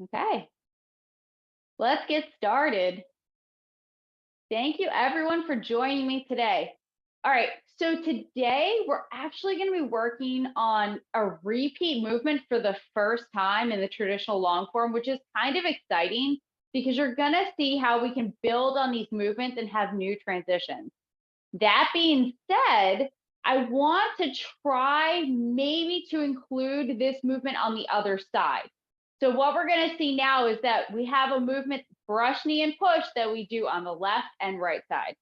Okay, let's get started. Thank you everyone for joining me today. All right, so today we're actually going to be working on a repeat movement for the first time in the traditional long form, which is kind of exciting because you're going to see how we can build on these movements and have new transitions. That being said, I want to try maybe to include this movement on the other side. So what we're going to see now is that we have a movement, brush, knee, and push that we do on the left and right side.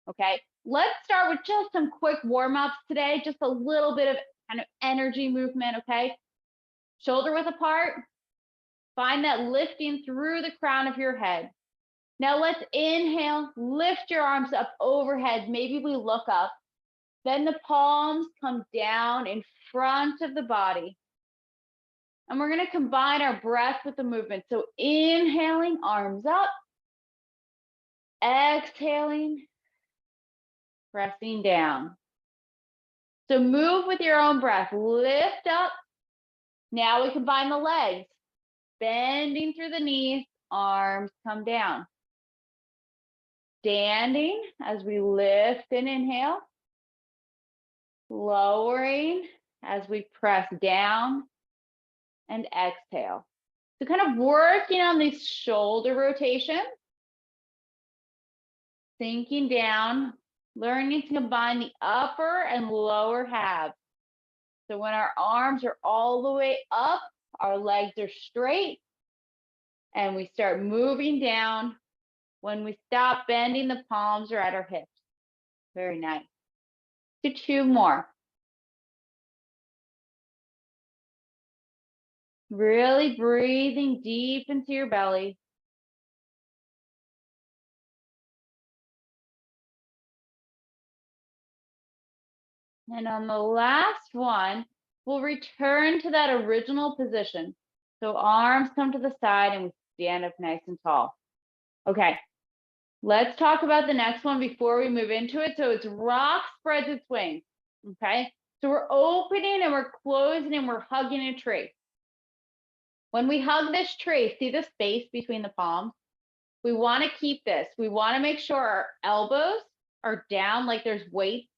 Okay, let's start with just some quick warm-ups today, just a little bit of kind of energy movement, okay? Shoulder width apart, find that lifting through the crown of your head. Now let's inhale, lift your arms up overhead. Maybe we look up. Then the palms come down in front of the body. And we're going to combine our breath with the movement. So inhaling, arms up. Exhaling, pressing down. So move with your own breath. Lift up. Now we combine the legs. Bending through the knees, arms come down. Standing as we lift and inhale. Lowering as we press down and exhale. So kind of working on these shoulder rotations, sinking down, learning to combine the upper and lower halves. So when our arms are all the way up, our legs are straight, and we start moving down. When we stop bending, the palms are at our hips. Very nice. Do two more. Really breathing deep into your belly. And on the last one, we'll return to that original position. So arms come to the side and we stand up nice and tall. Okay, let's talk about the next one before we move into it. So it's rock spreads its wings. Okay, so we're opening and we're closing and we're hugging a tree. When we hug this tree, see the space between the palms? We want to keep this. We want to make sure our elbows are down like there's weight,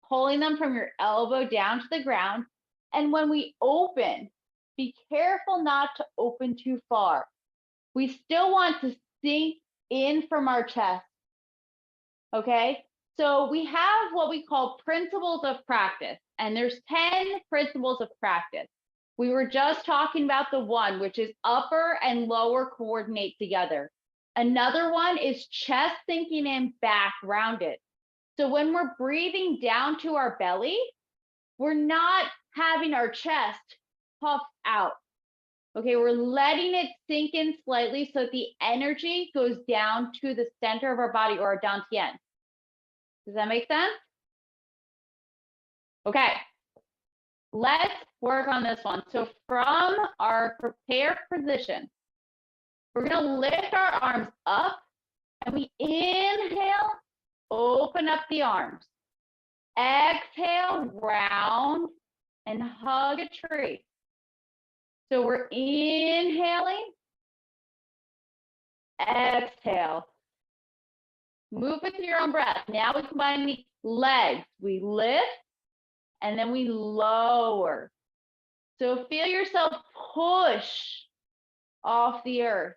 pulling them from your elbow down to the ground. And when we open, be careful not to open too far. We still want to sink in from our chest. Okay, so we have what we call principles of practice, and there's 10 principles of practice. We were just talking about the one, which is upper and lower coordinate together. Another one is chest sinking in, back rounded. So when we're breathing down to our belly, we're not having our chest puff out. Okay, we're letting it sink in slightly so that the energy goes down to the center of our body, or our dantian. Does that make sense? Okay, let's work on this one. So from our prepared position, we're going to lift our arms up and we inhale, open up the arms. Exhale, round and hug a tree. So we're inhaling, exhale. Move with your own breath. Now we combine the legs. We lift and then we lower. So feel yourself push off the earth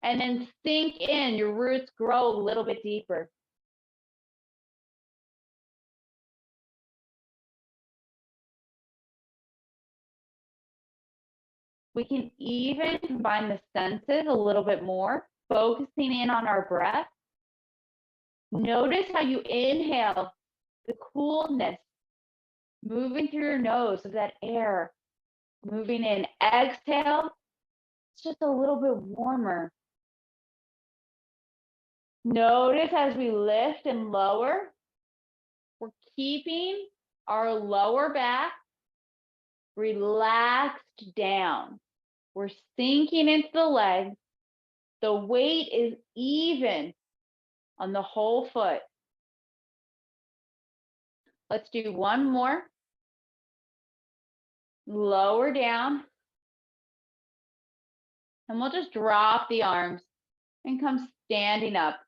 and then sink in. Your roots grow a little bit deeper. We can even combine the senses a little bit more, focusing in on our breath. Notice how you inhale the coolness moving through your nose of that air moving in. Exhale, it's just a little bit warmer. Notice as we lift and lower, we're keeping our lower back relaxed down. We're sinking into the legs. The weight is even on the whole foot. Let's do one more. Lower down. And we'll just drop the arms and come standing up.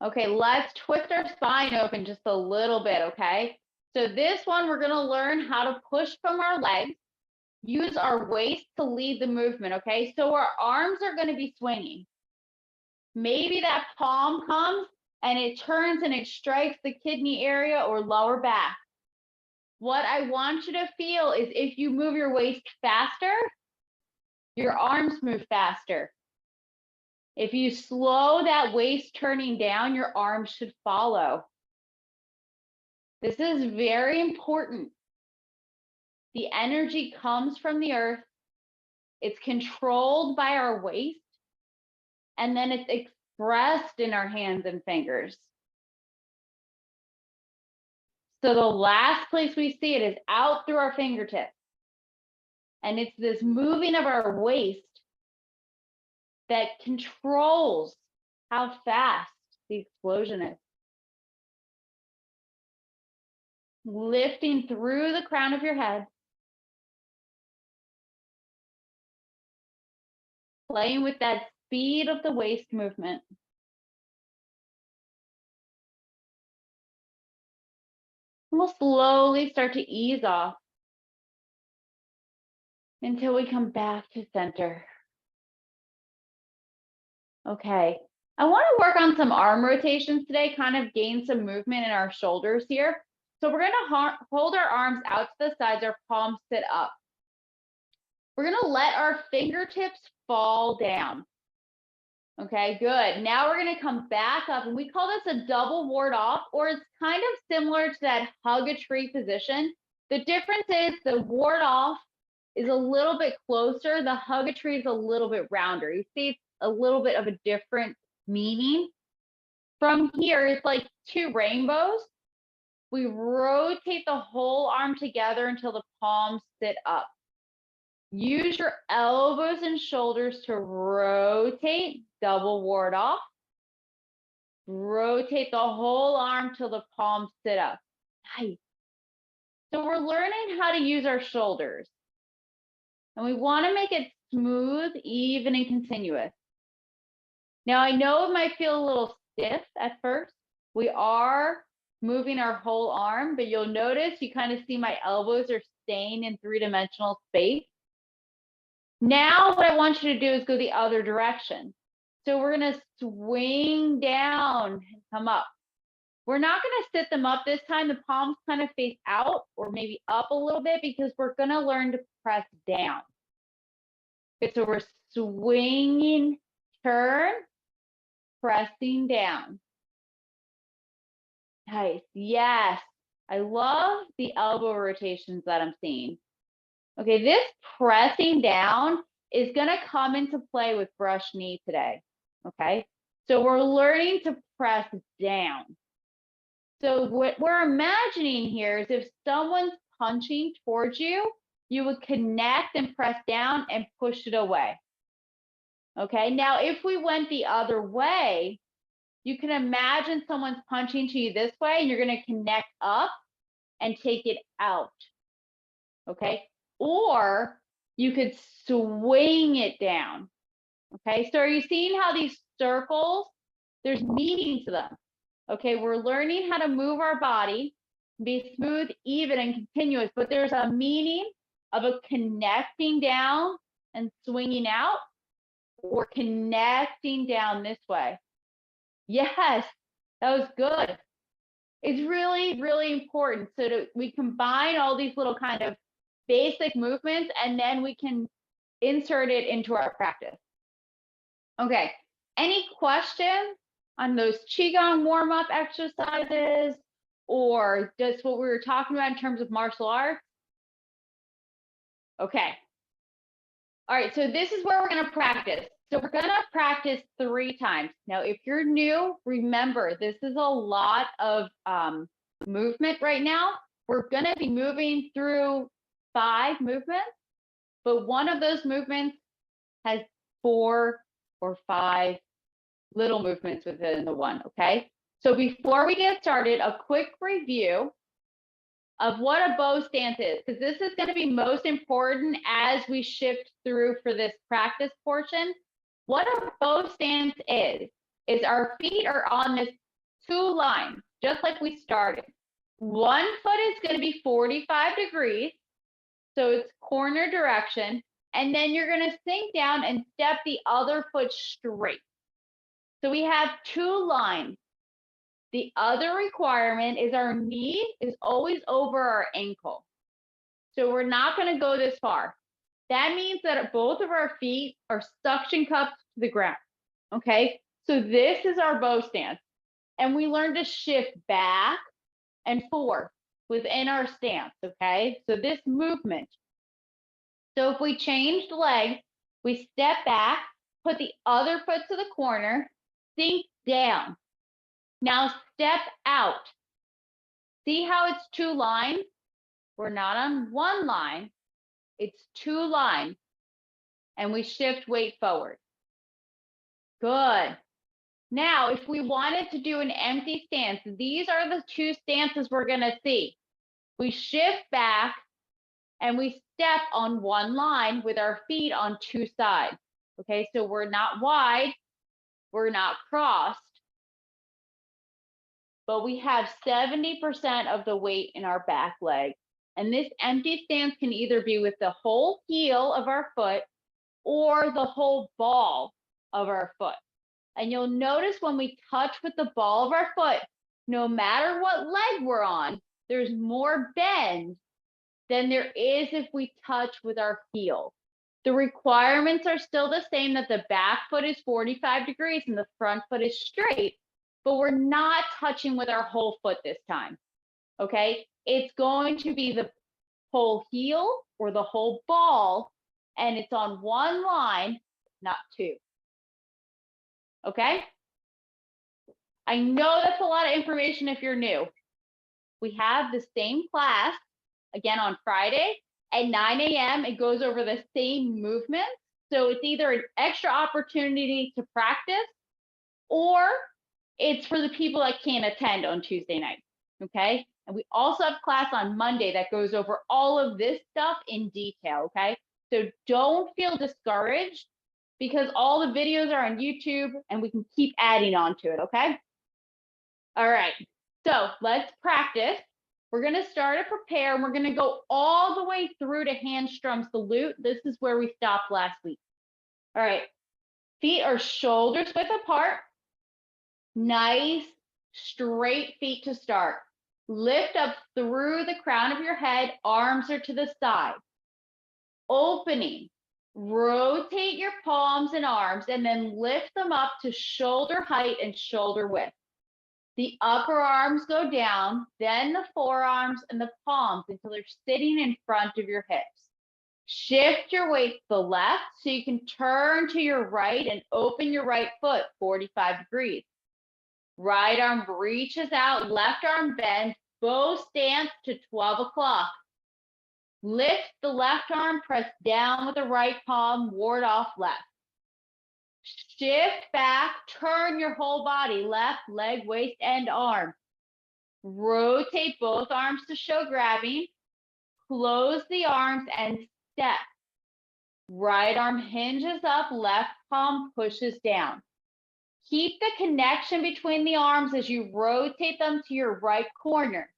Okay, let's twist our spine open just a little bit, okay? So this one, we're gonna learn how to push from our legs, use our waist to lead the movement, okay? So our arms are gonna be swinging. Maybe that palm comes and it turns and it strikes the kidney area or lower back. What I want you to feel is if you move your waist faster, your arms move faster. If you slow that waist turning down, your arms should follow. This is very important. The energy comes from the earth. It's controlled by our waist, and then it's expressed in our hands and fingers. So the last place we see it is out through our fingertips. And it's this moving of our waist that controls how fast the explosion is. Lifting through the crown of your head. Playing with that speed of the waist movement. We'll slowly start to ease off until we come back to center. Okay, I want to work on some arm rotations today, kind of gain some movement in our shoulders here. So we're going to hold our arms out to the sides, our palms sit up. We're going to let our fingertips fall down. Okay, good. Now we're going to come back up, and we call this a double ward off, or it's kind of similar to that hug a tree position. The difference is the ward off is a little bit closer. The hug a tree is a little bit rounder. You see, it's a little bit of a different meaning. From here, it's like two rainbows. We rotate the whole arm together until the palms sit up. Use your elbows and shoulders to rotate, double ward off. Rotate the whole arm till the palms sit up. Nice. So we're learning how to use our shoulders. And we want to make it smooth, even, and continuous. Now, I know it might feel a little stiff at first. We are moving our whole arm, but you'll notice you kind of see my elbows are staying in three-dimensional space. Now, what I want you to do is go the other direction. So we're going to swing down and come up. We're not going to sit them up this time. The palms kind of face out or maybe up a little bit because we're going to learn to press down. Okay, so we're swinging, turn, pressing down. Nice. Yes. I love the elbow rotations that I'm seeing. Okay, this pressing down is going to come into play with brush knee today. Okay, so we're learning to press down. So what we're imagining here is if someone's punching towards you, you would connect and press down and push it away. Okay, now if we went the other way, you can imagine someone's punching to you this way and you're going to connect up and take it out. Okay, or you could swing it down. Okay, so are you seeing how these circles, there's meaning to them? Okay, we're learning how to move our body, be smooth, even, and continuous, but there's a meaning of a connecting down and swinging out, or connecting down this way. Yes, that was good. It's really, really important. So that we combine all these little kind of basic movements, and then we can insert it into our practice. Okay, any questions on those Qigong warm-up exercises or just what we were talking about in terms of martial arts? Okay. All right, so this is where we're going to practice. So we're going to practice 3 times. Now, if you're new, remember, this is a lot of movement right now. We're going to be moving through 5 movements, but one of those movements has 4 or 5 little movements within the one, okay? So before we get started, a quick review. of what a bow stance is, because this is going to be most important as we shift through for this practice portion. What a bow stance is our feet are on this two lines, just like we started. One foot is going to be 45 degrees, so it's corner direction, and then you're going to sink down and step the other foot straight. So we have two lines. The other requirement is our knee is always over our ankle. So we're not going to go this far. That means that both of our feet are suction cupped to the ground. Okay, so this is our bow stance. And we learn to shift back and forth within our stance. Okay, so this movement. So if we change the leg, we step back, put the other foot to the corner, sink down. Now step out. See how it's two lines? We're not on one line, it's two lines. And we shift weight forward. Good. Now, if we wanted to do an empty stance, these are the two stances we're going to see. We shift back and we step on one line with our feet on two sides. Okay, so we're not wide, we're not crossed, but we have 70% of the weight in our back leg. And this empty stance can either be with the whole heel of our foot or the whole ball of our foot. And you'll notice when we touch with the ball of our foot, no matter what leg we're on, there's more bend than there is if we touch with our heel. The requirements are still the same, that the back foot is 45 degrees and the front foot is straight, but we're not touching with our whole foot this time. Okay, it's going to be the whole heel or the whole ball, and it's on one line, not two. Okay, I know that's a lot of information if you're new. We have the same class again on Friday at 9 a.m. It goes over the same movements. So it's either an extra opportunity to practice or it's for the people that can't attend on Tuesday night. Okay, and we also have class on Monday that goes over all of this stuff in detail. Okay, so don't feel discouraged because all the videos are on YouTube and we can keep adding on to it. Okay, all right, so let's practice. We're going to start a prepare and we're going to go all the way through to handstrum salute. This is where we stopped last week. All right, feet are shoulders width apart. Nice straight feet to start. Lift up through the crown of your head, arms are to the side. Opening, rotate your palms and arms and then lift them up to shoulder height and shoulder width. The upper arms go down, then the forearms and the palms until they're sitting in front of your hips. Shift your weight to the left so you can turn to your right and open your right foot 45 degrees. Right arm reaches out, left arm bends, bow stance to 12 o'clock. Lift the left arm, press down with the right palm, ward off left. Shift back, turn your whole body, left leg, waist, and arm. Rotate both arms to show grabbing. Close the arms and step. Right arm hinges up, left palm pushes down. Keep the connection between the arms as you rotate them to your right corner.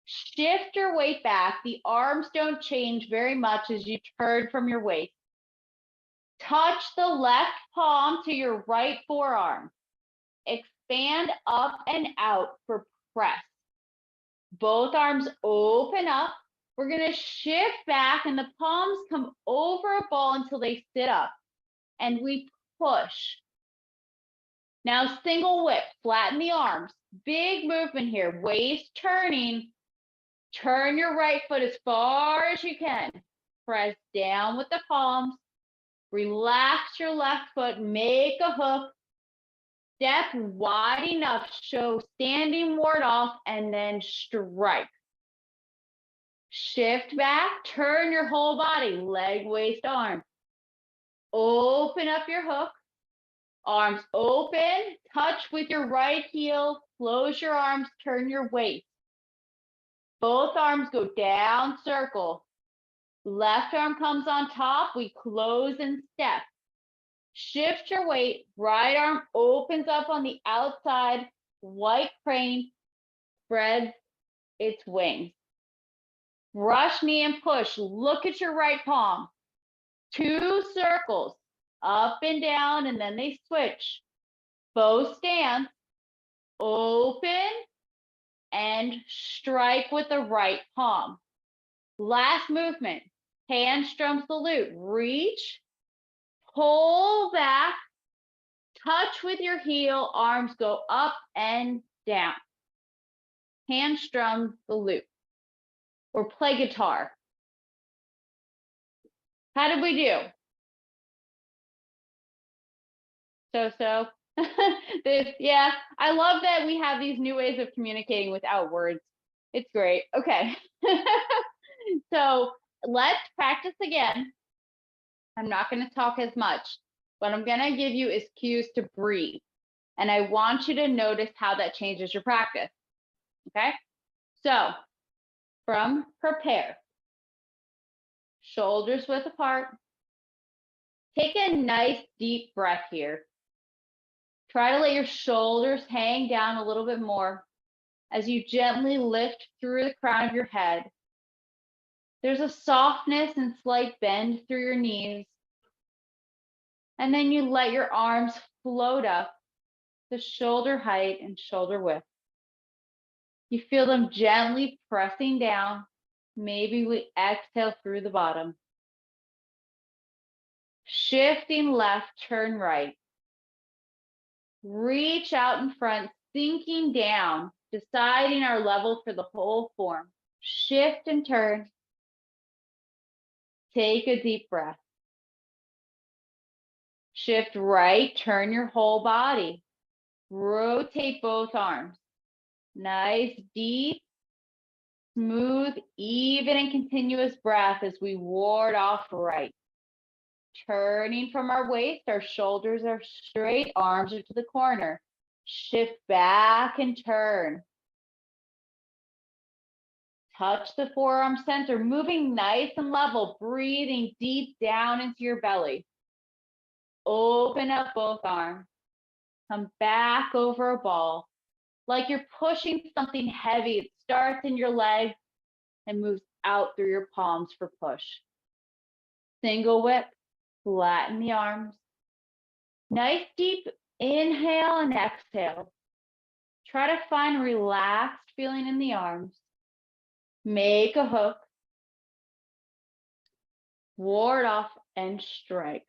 Shift your weight back. The arms don't change very much as you turn from your waist. Touch the left palm to your right forearm. Expand up and out for press. Both arms open up. We're going to shift back and the palms come over a ball until they sit up. And we push. Now single whip, flatten the arms. Big movement here, waist turning. Turn your right foot as far as you can. Press down with the palms. Relax your left foot, make a hook. Step wide enough, show standing ward off, and then strike. Shift back, turn your whole body, leg, waist, arm. Open up your hook. Arms open, touch with your right heel, close your arms, turn your waist. Both arms go down, circle. Left arm comes on top. We close and step. Shift your weight. Right arm opens up on the outside. White crane spreads its wings. Brush knee and push. Look at your right palm. 2 circles, up and down, and then they switch. Bow stance, open, and strike with the right palm. Last movement, hand strums the glute. Reach, pull back, touch with your heel, arms go up and down. Hand strum the glute. Or play guitar. How did we do? So. Yeah, I love that we have these new ways of communicating without words. It's great. Okay. So let's practice again. I'm not going to talk as much. What I'm going to give you is cues to breathe. And I want you to notice how that changes your practice. Okay. So from prepare, shoulders width apart. Take a nice deep breath here. Try to let your shoulders hang down a little bit more as you gently lift through the crown of your head. There's a softness and slight bend through your knees. And then you let your arms float up to shoulder height and shoulder width. You feel them gently pressing down. Maybe we exhale through the bottom. Shifting left, turn right. Reach out in front, sinking down, deciding our level for the whole form. Shift and turn. Take a deep breath. Shift right, turn your whole body. Rotate both arms. Nice, deep, smooth, even and continuous breath as we ward off right. Turning from our waist, our shoulders are straight, arms are to the corner. Shift back and turn. Touch the forearm center, moving nice and level, breathing deep down into your belly. Open up both arms. Come back over a ball, like you're pushing something heavy. It starts in your leg and moves out through your palms for push. Single whip, flatten the arms. Nice deep inhale and exhale. Try to find relaxed feeling in the arms. Make a hook. Ward off and strike.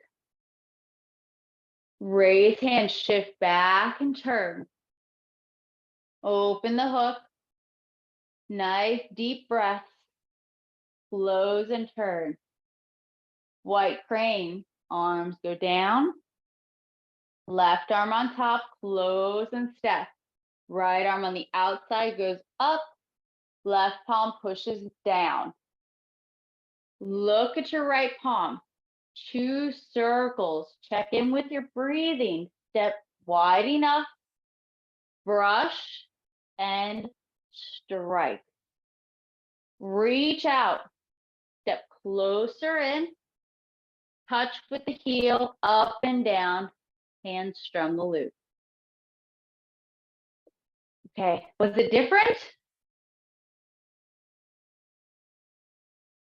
Raise hand, shift back and turn. Open the hook. Nice deep breaths. Close and turn. White crane, arms go down. Left arm on top, close and step. Right arm on the outside goes up. Left palm pushes down. Look at your right palm. 2 circles. Check in with your breathing. Step wide enough. Brush and strike. Reach out. Step closer in. Touch with the heel, up and down. Hand strum the glute. Okay, was it different?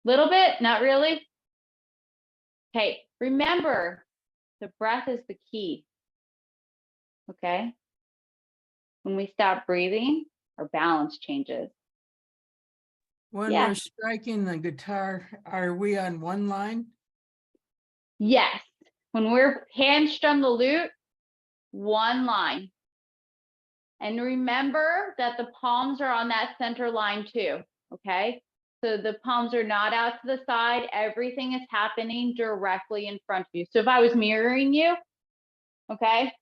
Little bit, not really? Okay, remember, the breath is the key. Okay? When we stop breathing, our balance changes. When we're striking the guitar, are we on one line? Yes. When we're hand strum the glute, one line. And remember that the palms are on that center line too, okay? So the palms are not out to the side. Everything is happening directly in front of you. So if I was mirroring you, okay,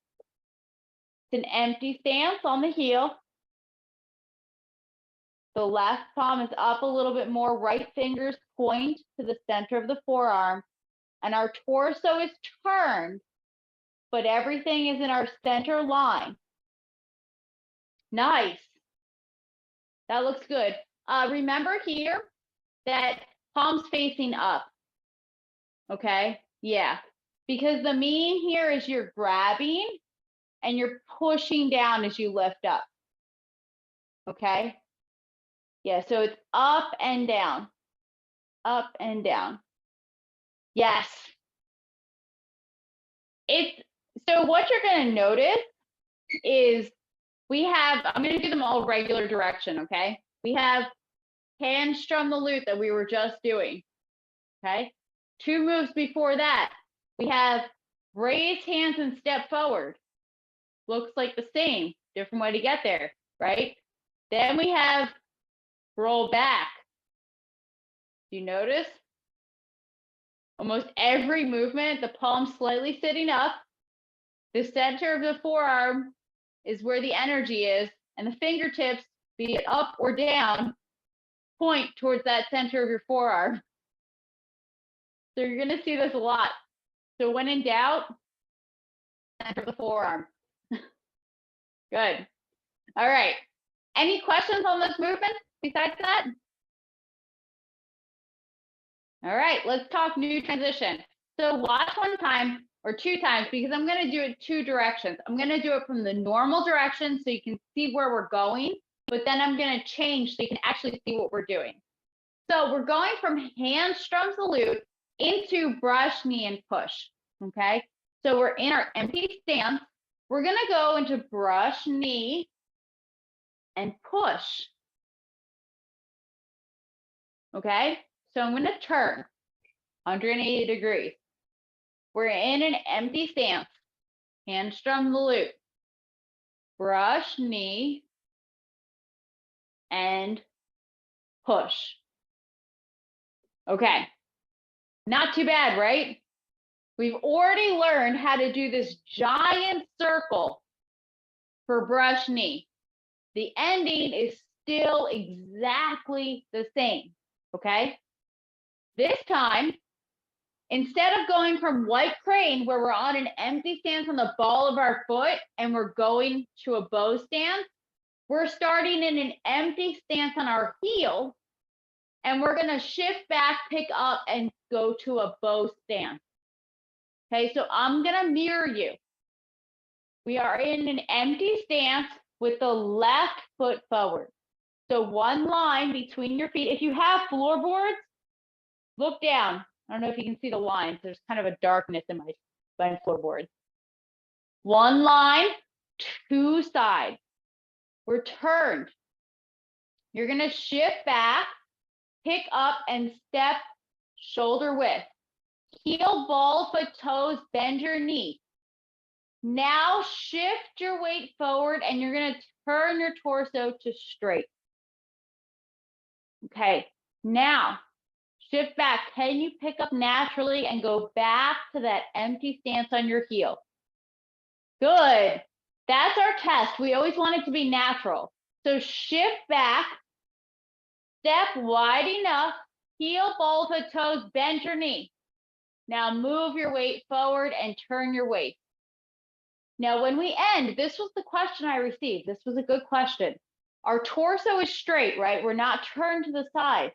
it's an empty stance on the heel. The left palm is up a little bit more. Right fingers point to the center of the forearm. And our torso is turned, but everything is in our center line. Nice. That looks good. Remember here that palms facing up. Okay, yeah, because the meaning here is you're grabbing and you're pushing down as you lift up. Okay, yeah, so it's up and down, up and down. Yes. It's so what you're going to notice is I'm going to do them all regular direction. Okay, we have hand strum the lute that we were just doing. Okay, 2 moves before that, we have raise hands and step forward. Looks like the same, different way to get there, right? Then we have roll back. Do you notice? Almost every movement, the palm slightly sitting up. The center of the forearm is where the energy is, and the fingertips, be it up or down, point towards that center of your forearm. So you're going to see this a lot. So when in doubt, center of the forearm. Good. All right. Any questions on this movement besides that? All right, let's talk new transition. So watch 1 time or 2 times because I'm going to do it 2 directions. I'm going to do it from the normal direction so you can see where we're going, but then I'm going to change so you can actually see what we're doing. So we're going from hand strum the lute into brush, knee, and push. Okay, so we're in our empty stance. We're going to go into brush, knee, and push. Okay, so I'm going to turn 180 degrees. We're in an empty stance. Hand strum the lute. Brush, knee, and push. Okay, not too bad, right? We've already learned how to do this giant circle for brush, knee. The ending is still exactly the same, okay? This time, instead of going from white crane, where we're on an empty stance on the ball of our foot and we're going to a bow stance, we're starting in an empty stance on our heel, and we're going to shift back, pick up, and go to a bow stance. Okay, so I'm going to mirror you. We are in an empty stance with the left foot forward. So 1 line between your feet. If you have floorboards, look down. I don't know if you can see the lines. There's kind of a darkness in my floorboards. 1 line, 2 sides. We're turned. You're going to shift back, pick up, and step shoulder width. Heel, ball, foot, toes, bend your knee. Now shift your weight forward and you're going to turn your torso to straight. Okay, now shift back. Can you pick up naturally and go back to that empty stance on your heel? Good. That's our test. We always want it to be natural. So shift back, step wide enough, heel, ball, foot, toes, bend your knee. Now move your weight forward and turn your weight. Now, when we end, this was the question I received. This was a good question. Our torso is straight, right? We're not turned to the side.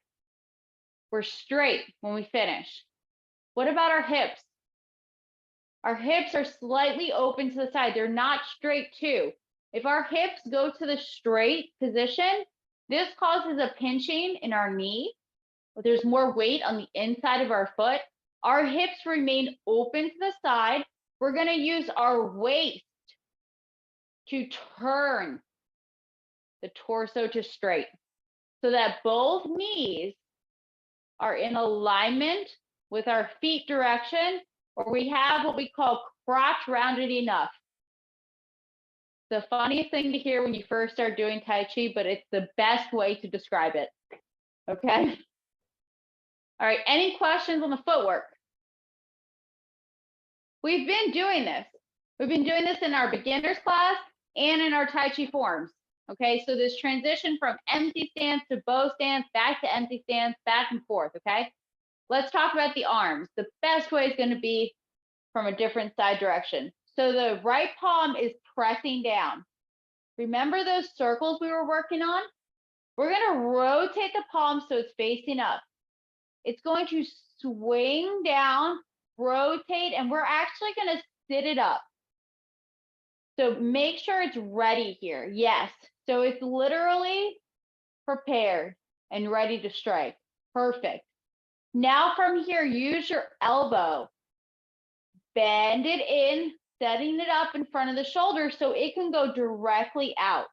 We're straight when we finish. What about our hips? Our hips are slightly open to the side. They're not straight too. If our hips go to the straight position, this causes a pinching in our knee. There's more weight on the inside of our foot. Our hips remain open to the side. We're going to use our waist to turn the torso to straight so that both knees are in alignment with our feet direction, or we have what we call crotch rounded enough. The funniest thing to hear when you first start doing Tai Chi, but it's the best way to describe it. Okay. All right. Any questions on the footwork? We've been doing this. We've been doing this in our beginners class and in our Tai Chi forms. Okay, so this transition from empty stance to bow stance, back to empty stance, back and forth, okay? Let's talk about the arms. The best way is going to be from a different side direction. So the right palm is pressing down. Remember those circles we were working on? We're gonna rotate the palm so it's facing up. It's going to swing down, rotate, and we're actually gonna sit it up. So make sure it's ready here. Yes. So it's literally prepared and ready to strike. Perfect. Now from here, use your elbow. Bend it in, setting it up in front of the shoulder so it can go directly out.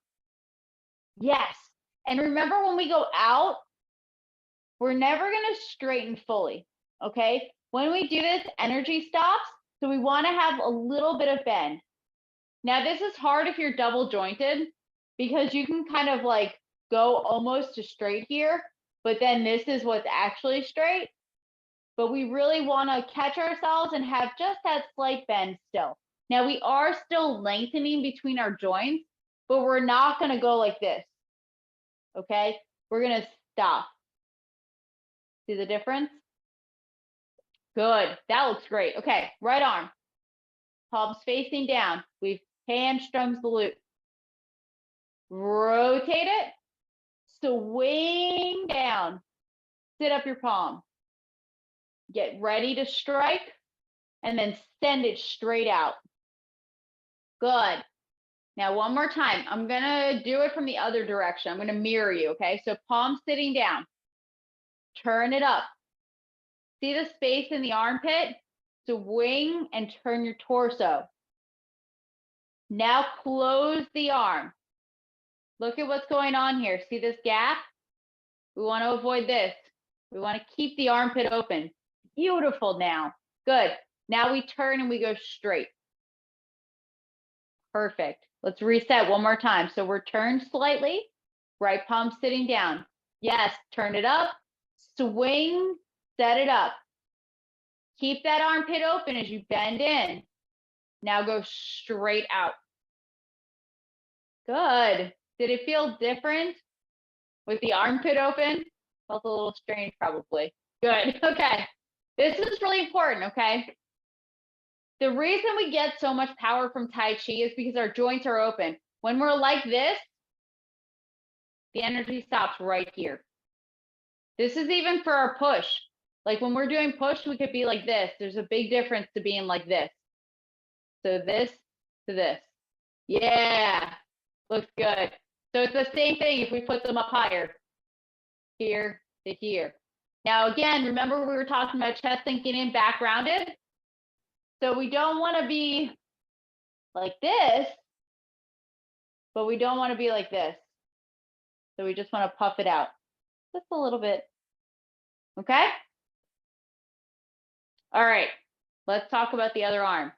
Yes. And remember, when we go out, we're never going to straighten fully. Okay. When we do this, energy stops. So we want to have a little bit of bend. Now, this is hard if you're double jointed because you can kind of like go almost to straight here, but then this is what's actually straight. But we really want to catch ourselves and have just that slight bend still. Now, we are still lengthening between our joints, but we're not going to go like this. Okay, we're going to stop. See the difference? Good. That looks great. Okay, right arm. Palms facing down. We've hamstrung the glute. Rotate it. Swing down. Sit up your palm. Get ready to strike. And then send it straight out. Good. Now, one more time. I'm going to do it from the other direction. I'm going to mirror you, okay? So palm sitting down. Turn it up. See the space in the armpit? Swing and turn your torso. Now close the arm. Look at what's going on here. See this gap? We want to avoid this. We want to keep the armpit open. Beautiful now. Good. Now we turn and we go straight. Perfect. Let's reset one more time. So we're turned slightly. Right palm sitting down. Yes, turn it up. Swing, set it up. Keep that armpit open as you bend in. Now go straight out. Good. Did it feel different with the armpit open? Felt a little strange probably. Good. Okay. This is really important, okay? The reason we get so much power from Tai Chi is because our joints are open. When we're like this, the energy stops right here. This is even for our push. Like when we're doing push, we could be like this. There's a big difference to being like this. So this to this. Yeah, looks good. So it's the same thing if we put them up higher. Here to here. Now again, remember we were talking about chest sinking in, back rounded. So we don't want to be like this, but we don't want to be like this. So we just want to puff it out just a little bit. Okay? All right, let's talk about the other arm.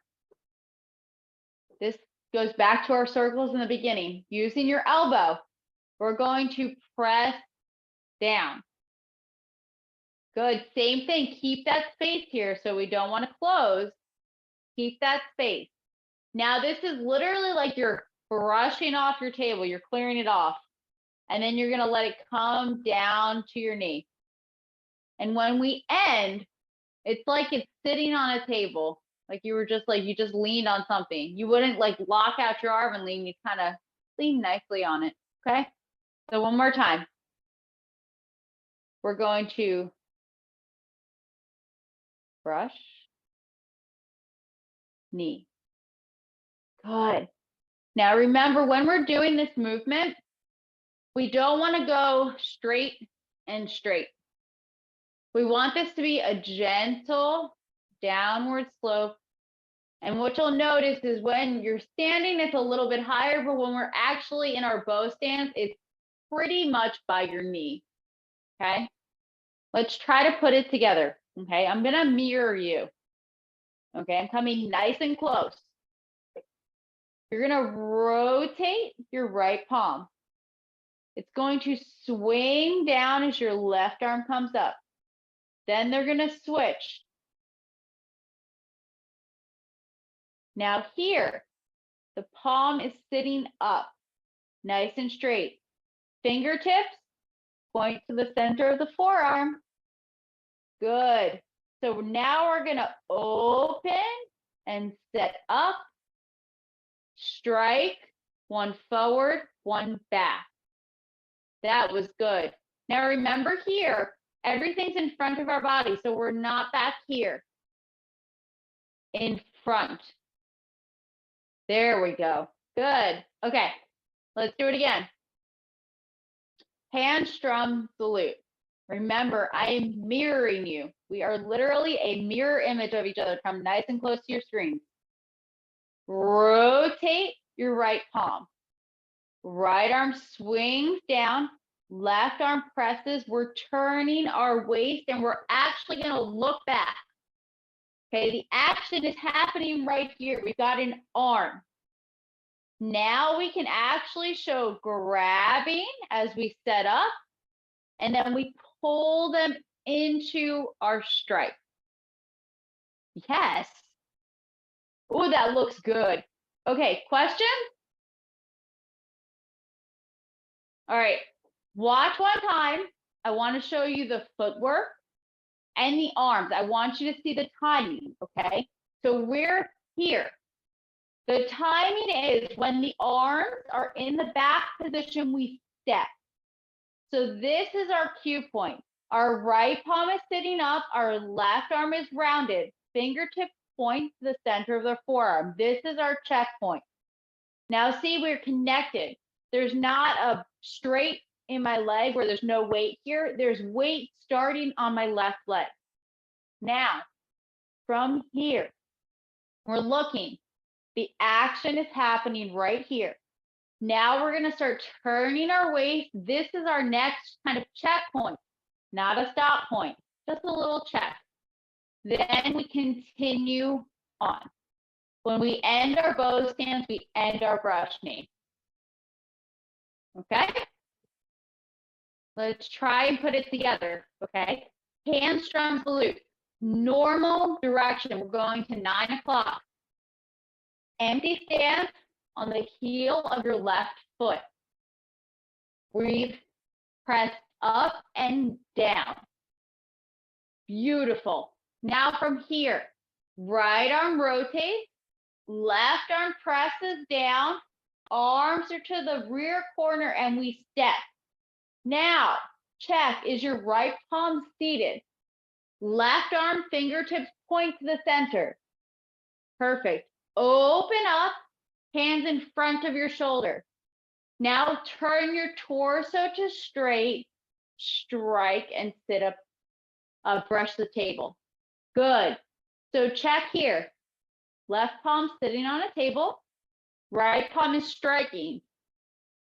This goes back to our circles in the beginning. Using your elbow, we're going to press down. Good, same thing. Keep that space here so we don't want to close. Keep that space. Now this is literally like you're brushing off your table. You're clearing it off. And then you're going to let it come down to your knee. And when we end, it's like it's sitting on a table. Like you were just like, you just leaned on something. You wouldn't like lock out your arm and lean. You kind of lean nicely on it. Okay. So one more time. We're going to brush, knee. Good. Now remember, when we're doing this movement, we don't want to go straight and straight. We want this to be a gentle downward slope. And what you'll notice is when you're standing, it's a little bit higher, but when we're actually in our bow stance, it's pretty much by your knee. Okay. Let's try to put it together. Okay. I'm going to mirror you. Okay. I'm coming nice and close. You're going to rotate your right palm. It's going to swing down as your left arm comes up. Then they're going to switch. Now here, the palm is sitting up, nice and straight. Fingertips point to the center of the forearm. Good. So now we're going to open and set up, strike, one forward, one back. That was good. Now remember here, everything's in front of our body, so we're not back here. In front. There we go. Good. Okay, let's do it again. Hamstring salute. Remember, I am mirroring you. We are literally a mirror image of each other. Come nice and close to your screen. Rotate your right palm. Right arm swings down. Left arm presses. We're turning our waist and we're actually going to look back. Okay, the action is happening right here. We've got an arm. Now we can actually show grabbing as we set up, and then we pull them into our strike. Yes. Oh, that looks good. Okay, question? All right, watch one time. I want to show you the footwork and the arms. I want you to see the timing, okay? So we're here. The timing is when the arms are in the back position, we step. So this is our cue point. Our right palm is sitting up, our left arm is rounded. Fingertip point to the center of the forearm. This is our checkpoint. Now see, we're connected. There's not a straight in my leg where there's no weight here. There's weight starting on my left leg. Now, from here, we're looking. The action is happening right here. Now we're going to start turning our waist. This is our next kind of checkpoint, not a stop point, just a little check. Then we continue on. When we end our bow stance, we end our brush knee. Okay? Let's try and put it together, okay? Hamstring salute. Normal direction. We're going to 9 o'clock. Empty stance on the heel of your left foot. Breathe, press up and down. Beautiful. Now from here, right arm rotates, left arm presses down, arms are to the rear corner and we step. Now, check, is your right palm seated? Left arm fingertips point to the center. Perfect. Open up, hands in front of your shoulder. Now turn your torso to straight, strike and sit up, brush the table. Good. So check here. Left palm sitting on a table. Right palm is striking.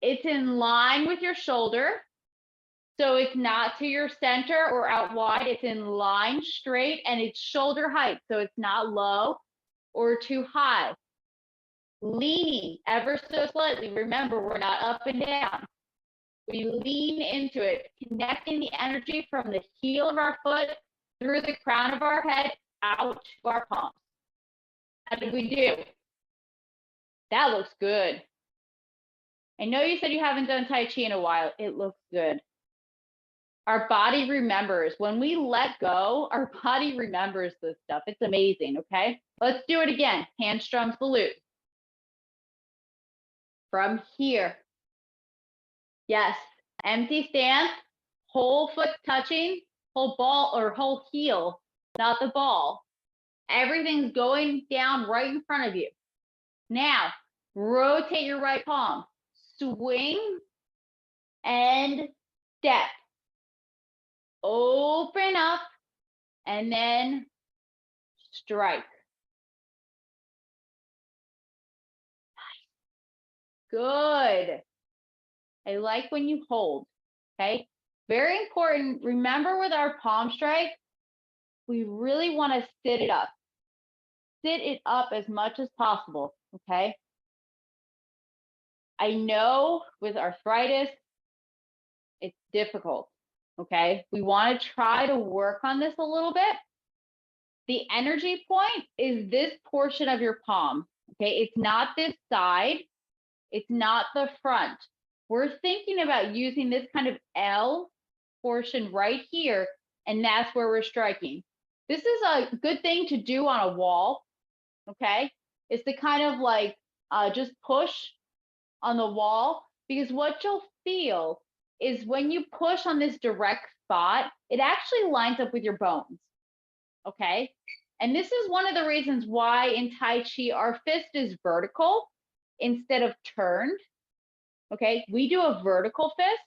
It's in line with your shoulder. So it's not to your center or out wide. It's in line straight and it's shoulder height. So it's not low or too high. Leaning ever so slightly. Remember, we're not up and down. We lean into it, connecting the energy from the heel of our foot through the crown of our head out to our palms. How did we do? That looks good. I know you said you haven't done Tai Chi in a while. It looks good. Our body remembers. When we let go, our body remembers this stuff. It's amazing, okay? Let's do it again. Hamstring salute. From here. Yes, empty stance, whole foot touching, whole ball or whole heel, not the ball. Everything's going down right in front of you. Now, rotate your right palm. Swing and step. Open up and then strike. Good. I like when you hold, okay? Very important. Remember with our palm strike, we really want to sit it up. Sit it up as much as possible, okay? I know with arthritis, it's difficult, okay? We want to try to work on this a little bit. The energy point is this portion of your palm, okay? It's not this side. It's not the front. We're thinking about using this kind of L portion right here, and that's where we're striking. This is a good thing to do on a wall, okay? It's to kind of like just push on the wall, because what you'll feel is when you push on this direct spot, it actually lines up with your bones. Okay. And this is one of the reasons why in Tai Chi, our fist is vertical instead of turned. Okay. We do a vertical fist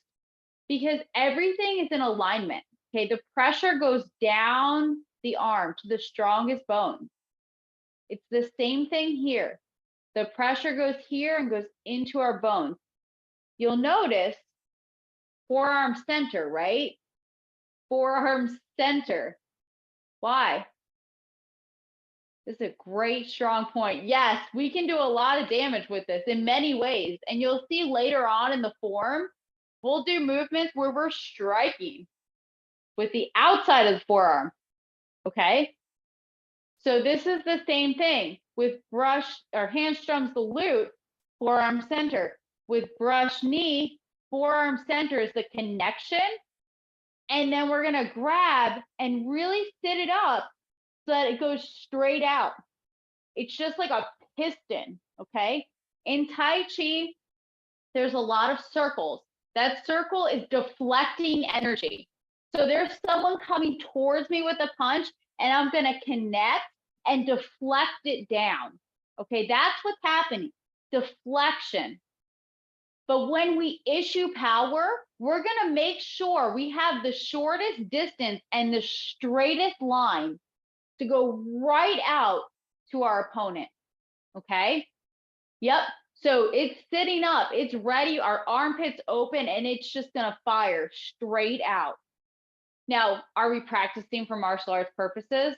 because everything is in alignment. Okay. The pressure goes down the arm to the strongest bone. It's the same thing here. The pressure goes here and goes into our bones. You'll notice forearm center, right? Forearm center. Why? This is a great, strong point. Yes, we can do a lot of damage with this in many ways. And you'll see later on in the form, we'll do movements where we're striking with the outside of the forearm. Okay. So this is the same thing with brush or hamstrings the glute, forearm center. With brush knee, forearm center is the connection. And then we're going to grab and really sit it up so that it goes straight out. It's just like a piston, okay? In Tai Chi, there's a lot of circles. That circle is deflecting energy. So there's someone coming towards me with a punch, and I'm going to connect and deflect it down. Okay, that's what's happening. Deflection. But when we issue power, we're going to make sure we have the shortest distance and the straightest line to go right out to our opponent. Okay. Yep. So it's sitting up, it's ready, our armpits open, and it's just going to fire straight out. Now, are we practicing for martial arts purposes?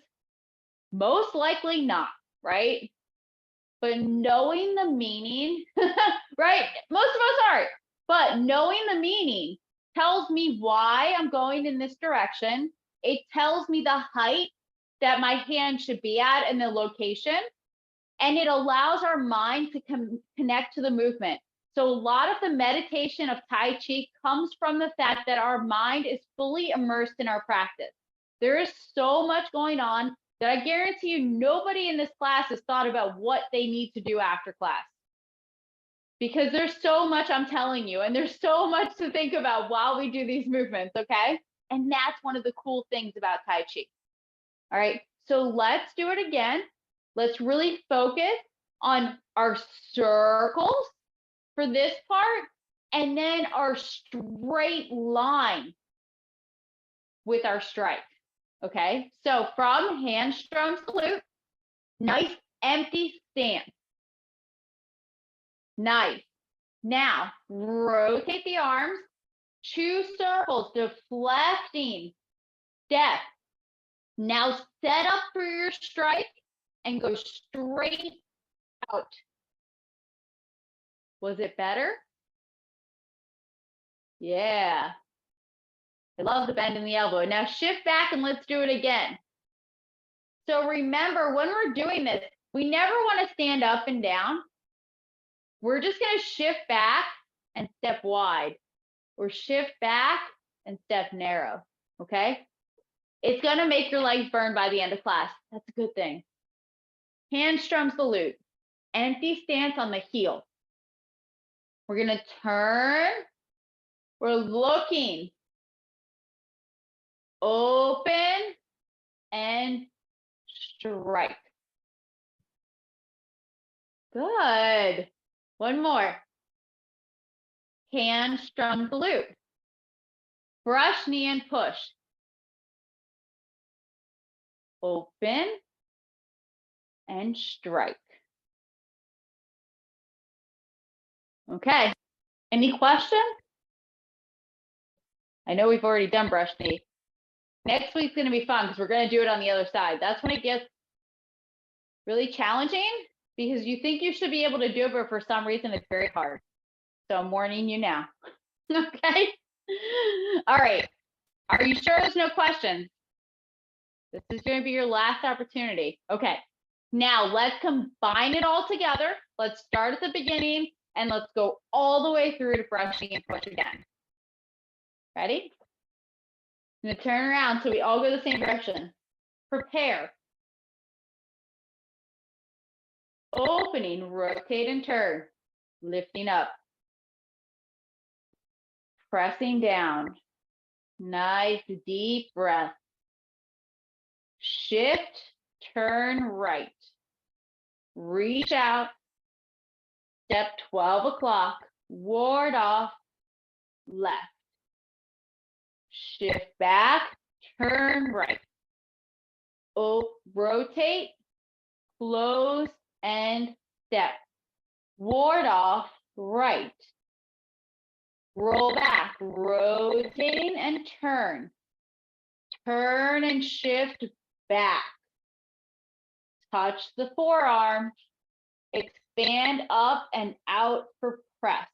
Most likely not, right? But knowing the meaning, right? Most of us aren't, but knowing the meaning tells me why I'm going in this direction. It tells me the height that my hand should be at and the location. And it allows our mind to connect to the movement. So a lot of the meditation of Tai Chi comes from the fact that our mind is fully immersed in our practice. There is so much going on that I guarantee you nobody in this class has thought about what they need to do after class. Because there's so much I'm telling you, and there's so much to think about while we do these movements, okay? And that's one of the cool things about Tai Chi. All right, so let's do it again. Let's really focus on our circles for this part, and then our straight line with our strike. Okay, so from hamstrung salute, nice empty stance. Nice. Now, rotate the arms, 2 circles, deflecting, step. Now set up for your strike and go straight out. Was it better? Yeah. I love the bend in the elbow. Now shift back and let's do it again. So remember, when we're doing this, we never want to stand up and down. We're just going to shift back and step wide, or shift back and step narrow. Okay? It's going to make your legs burn by the end of class. That's a good thing. Hamstrung salute. Empty stance on the heel. We're going to turn. We're looking. Open and strike. Good. One more. Hamstrung glute. Brush knee and push. Open and strike. Okay. Any questions? I know we've already done brush knee. Next week's going to be fun because we're going to do it on the other side. That's when it gets really challenging because you think you should be able to do it, but for some reason it's very hard. So I'm warning you now. Okay. All right. Are you sure there's no questions? This is going to be your last opportunity. Okay. Now let's combine it all together. Let's start at the beginning and let's go all the way through to brushing and push again. Ready? I'm going to turn around so we all go the same direction. Prepare. Opening, rotate and turn. Lifting up. pressing down. Nice deep breath. Shift, turn right. Reach out. Step 12 o'clock. Ward off. Left. Shift back. Turn right. Rotate. Close and step. Ward off. Right. Roll back. Rotating and turn. Turn and shift back. Touch the forearm. Expand up and out for press.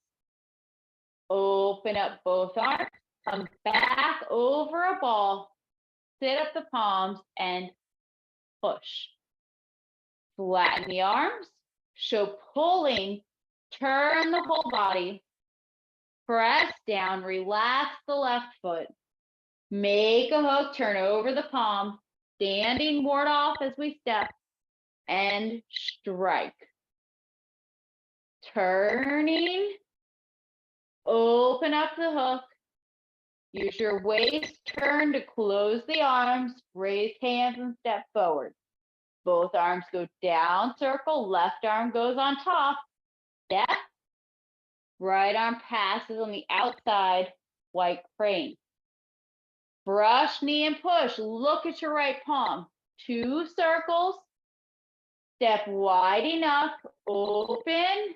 Open up both arms. Come back over a ball. Sit up the palms and push. Flatten the arms. Show pulling. Turn the whole body. Press down. Relax the left foot. Make a hook. Turn over the palm. Standing ward off as we step. And strike. Turning. Open up the hook. Use your waist turn to close the arms. Raise hands and step forward. Both arms go down, circle. Left arm goes on top. Step. Right arm passes on the outside. White crane. Brush, knee, and push. Look at your right palm. 2 circles. Step wide enough. Open.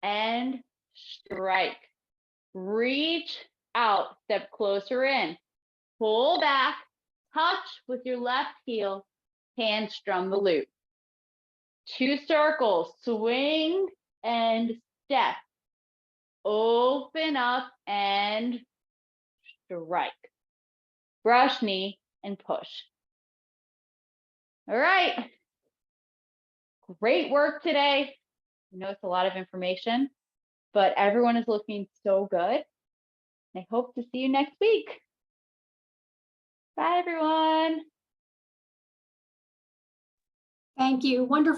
And strike. Reach out. Step closer in. Pull back. Touch with your left heel. Hand strum the loop. 2 circles. Swing and step. Open up and strike. Brush, knee, and push. All right. Great work today. I know it's a lot of information, but everyone is looking so good. I hope to see you next week. Bye, everyone. Thank you. Wonderful.